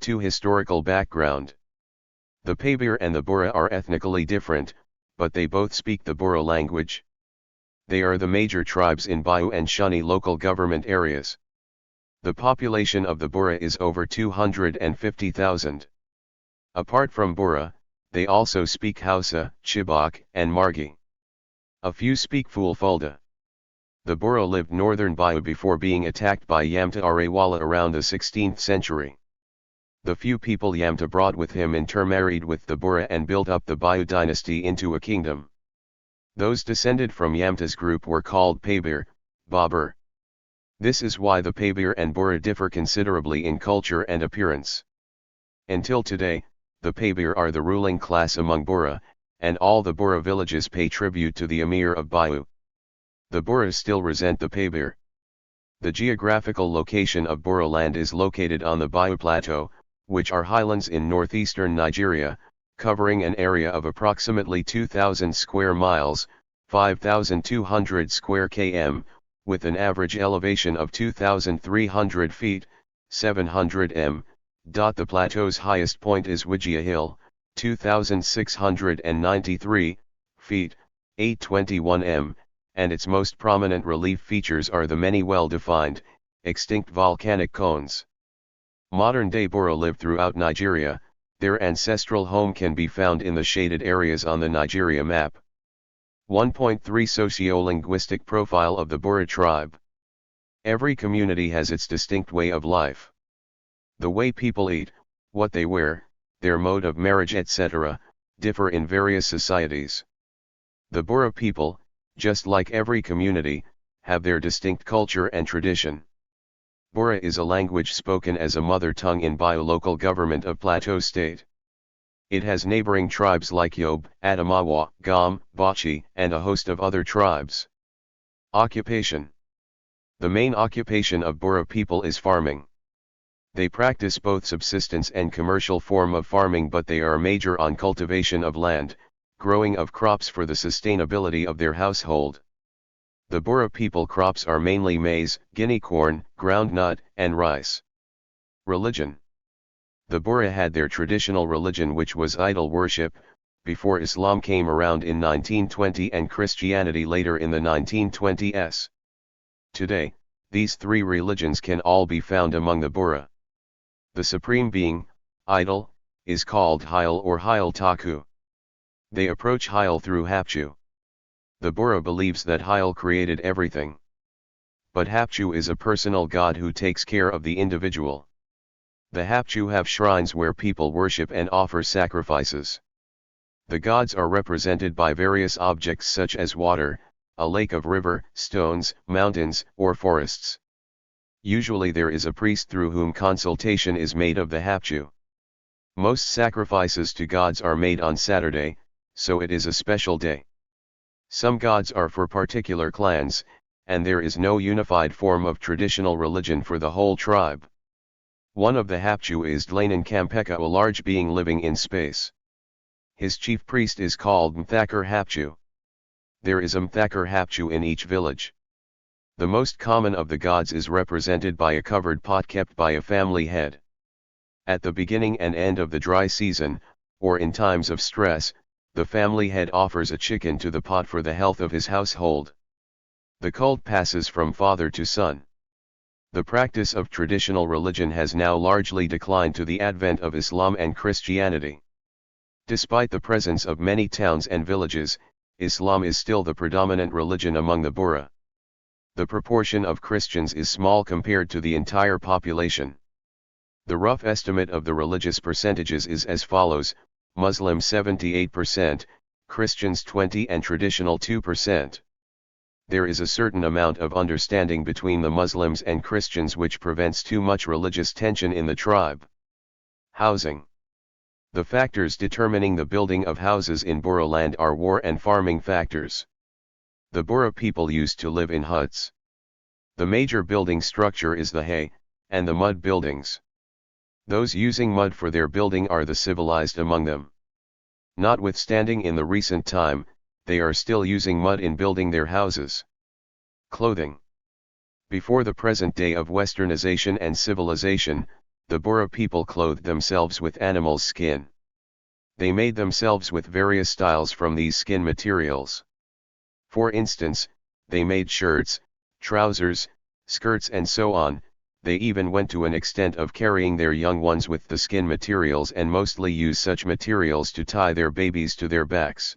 to historical background. The Pabir and the Bura are ethnically different, but they both speak the Bura language. They are the major tribes in Biu and Shuni local government areas. The population of the Bura is over 250,000. Apart from Bura, they also speak Hausa, Chibok, and Marghi. A few speak Fulfulde. The Bura lived northern Biu before being attacked by Yamta Arewala around the 16th century. The few people Yamta brought with him intermarried with the Bura and built up the Biu dynasty into a kingdom. Those descended from Yamta's group were called Pabir, Babur. This is why the Pabir and Bura differ considerably in culture and appearance. Until today, the Pabir are the ruling class among Bura, and all the Bura villages pay tribute to the Emir of Biu. The Buras still resent the Pabir. The geographical location of Bura land is located on the Biu Plateau, which are highlands in northeastern Nigeria, covering an area of approximately 2,000 square miles, 5,200 square km, with an average elevation of 2,300 feet, 700 m. The plateau's highest point is Wijia Hill, 2,693 feet, 821 m, and its most prominent relief features are the many well-defined, extinct volcanic cones. Modern-day Bura live throughout Nigeria. Their ancestral home can be found in the shaded areas on the Nigeria map. 1.3 Socio-linguistic profile of the Bura tribe. Every community has its distinct way of life. The way people eat, what they wear, their mode of marriage etc., differ in various societies. The Bura people, just like every community, have their distinct culture and tradition. Bura is a language spoken as a mother tongue in Biu Local Government of Plateau State. It has neighboring tribes like Yobe, Adamawa, Gombe, Bachi, and a host of other tribes. Occupation. The main occupation of Bura people is farming. They practice both subsistence and commercial form of farming, but they are major on cultivation of land, growing of crops for the sustainability of their household. The Bura people crops are mainly maize, guinea corn, groundnut, and rice. Religion. The Bura had their traditional religion, which was idol worship, before Islam came around in 1920 and Christianity later in the 1920s. Today, these three religions can all be found among the Bura. The supreme being, idol, is called Heil or Heil Taku. They approach Heil through Hapchu. The Bura believes that Heil created everything. But Hapchu is a personal god who takes care of the individual. The Hapchu have shrines where people worship and offer sacrifices. The gods are represented by various objects such as water, a lake of river, stones, mountains, or forests. Usually there is a priest through whom consultation is made of the Hapchu. Most sacrifices to gods are made on Saturday, so it is a special day. Some gods are for particular clans, and there is no unified form of traditional religion for the whole tribe. One of the Hapchu is Dlanan Kampeka, a large being living in space. His chief priest is called Mthakar Hapchu. There is a Mthakar Hapchu in each village. The most common of the gods is represented by a covered pot kept by a family head. At the beginning and end of the dry season, or in times of stress, the family head offers a chicken to the pot for the health of his household. The cult passes from father to son. The practice of traditional religion has now largely declined to the advent of Islam and Christianity. Despite the presence of many towns and villages, Islam is still the predominant religion among the Bura. The proportion of Christians is small compared to the entire population. The rough estimate of the religious percentages is as follows: Muslim 78%, Christians 20% and traditional 2%. There is a certain amount of understanding between the Muslims and Christians which prevents too much religious tension in the tribe. Housing. The factors determining the building of houses in Bura land are war and farming factors. The Bura people used to live in huts. The major building structure is the hay, and the mud buildings. Those using mud for their building are the civilized among them. Notwithstanding in the recent time, they are still using mud in building their houses. Clothing. Before the present day of westernization and civilization, the Bura people clothed themselves with animal's skin. They made themselves with various styles from these skin materials. For instance, they made shirts, trousers, skirts and so on. They even went to an extent of carrying their young ones with the skin materials and mostly use such materials to tie their babies to their backs.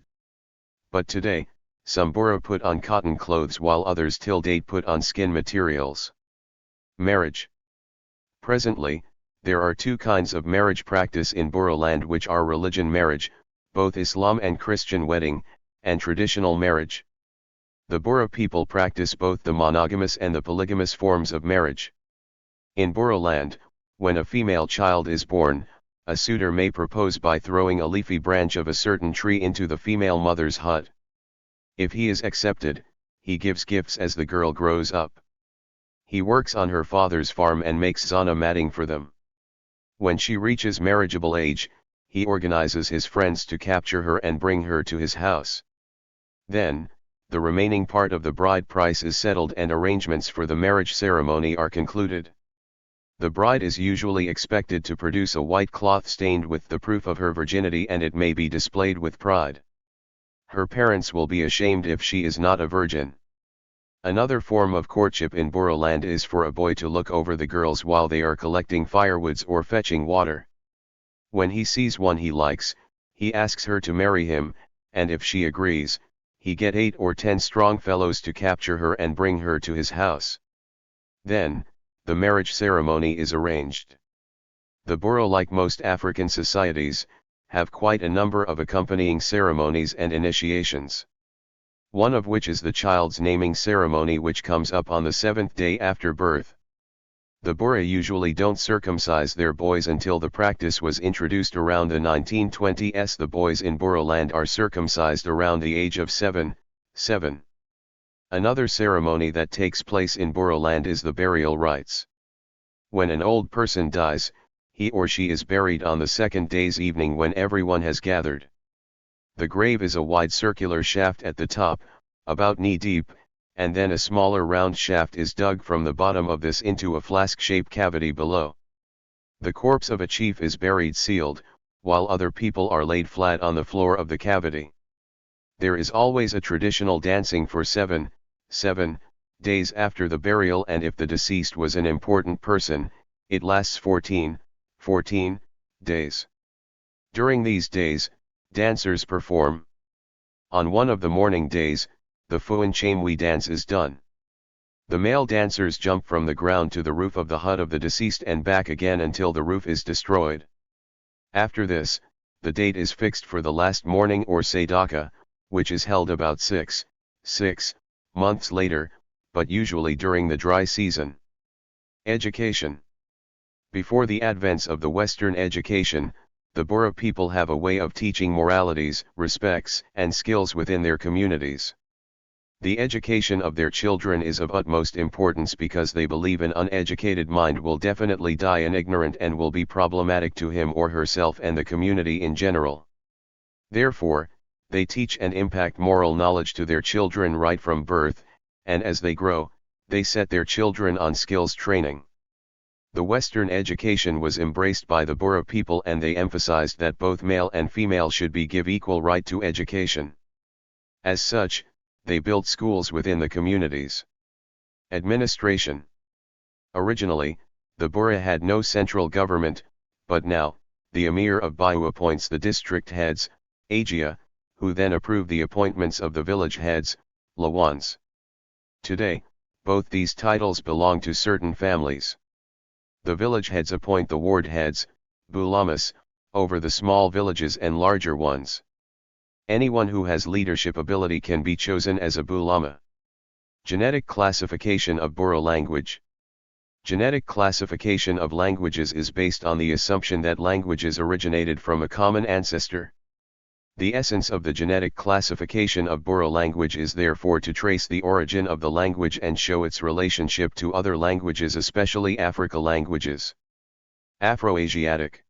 But today, some Bura put on cotton clothes while others till date put on skin materials. Marriage. Presently, there are two kinds of marriage practice in Bura land, which are religion marriage, both Islam and Christian wedding, and traditional marriage. The Bura people practice both the monogamous and the polygamous forms of marriage. In Bura land, when a female child is born, a suitor may propose by throwing a leafy branch of a certain tree into the female mother's hut. If he is accepted, he gives gifts as the girl grows up. He works on her father's farm and makes zana matting for them. When she reaches marriageable age, he organizes his friends to capture her and bring her to his house. Then, the remaining part of the bride price is settled and arrangements for the marriage ceremony are concluded. The bride is usually expected to produce a white cloth stained with the proof of her virginity, and it may be displayed with pride. Her parents will be ashamed if she is not a virgin. Another form of courtship in Bura land is for a boy to look over the girls while they are collecting firewoods or fetching water. When he sees one he likes, he asks her to marry him, and if she agrees, he get 8 or 10 strong fellows to capture her and bring her to his house. Then, the marriage ceremony is arranged. The Bura, like most African societies, have quite a number of accompanying ceremonies and initiations. One of which is the child's naming ceremony, which comes up on the 7th day after birth. The Bura usually don't circumcise their boys until the practice was introduced around the 1920s. The boys in Bura land are circumcised around the age of 7. Another ceremony that takes place in Bura land is the burial rites. When an old person dies, he or she is buried on the 2nd day's evening when everyone has gathered. The grave is a wide circular shaft at the top, about knee deep, and then a smaller round shaft is dug from the bottom of this into a flask-shaped cavity below. The corpse of a chief is buried sealed, while other people are laid flat on the floor of the cavity. There is always a traditional dancing for 7 days after the burial, and if the deceased was an important person, it lasts 14 days. During these days, dancers perform. On one of the morning days, the Fuan Chamwi dance is done. The male dancers jump from the ground to the roof of the hut of the deceased and back again until the roof is destroyed. After this, the date is fixed for the last morning or Sadaka, which is held about 6 months later, but usually during the dry season. Education. Before the advents of the Western education, the Bura people have a way of teaching moralities, respects, and skills within their communities. The education of their children is of utmost importance because they believe an uneducated mind will definitely die an ignorant and will be problematic to him or herself and the community in general. Therefore, they teach and impact moral knowledge to their children right from birth, and as they grow, they set their children on skills training. The Western education was embraced by the Bura people, and they emphasized that both male and female should be given equal right to education. As such, they built schools within the communities. Administration. Originally, the Bura had no central government, but now, the Emir of Biu appoints the district heads, Agia, who then approve the appointments of the village heads, Lawans. Today, both these titles belong to certain families. The village heads appoint the ward heads, Bulamas, over the small villages and larger ones. Anyone who has leadership ability can be chosen as a Bulama. Genetic classification of Bura language. Genetic classification of languages is based on the assumption that languages originated from a common ancestor. The essence of the genetic classification of Bura language is therefore to trace the origin of the language and show its relationship to other languages, especially Africa languages. Afro-Asiatic.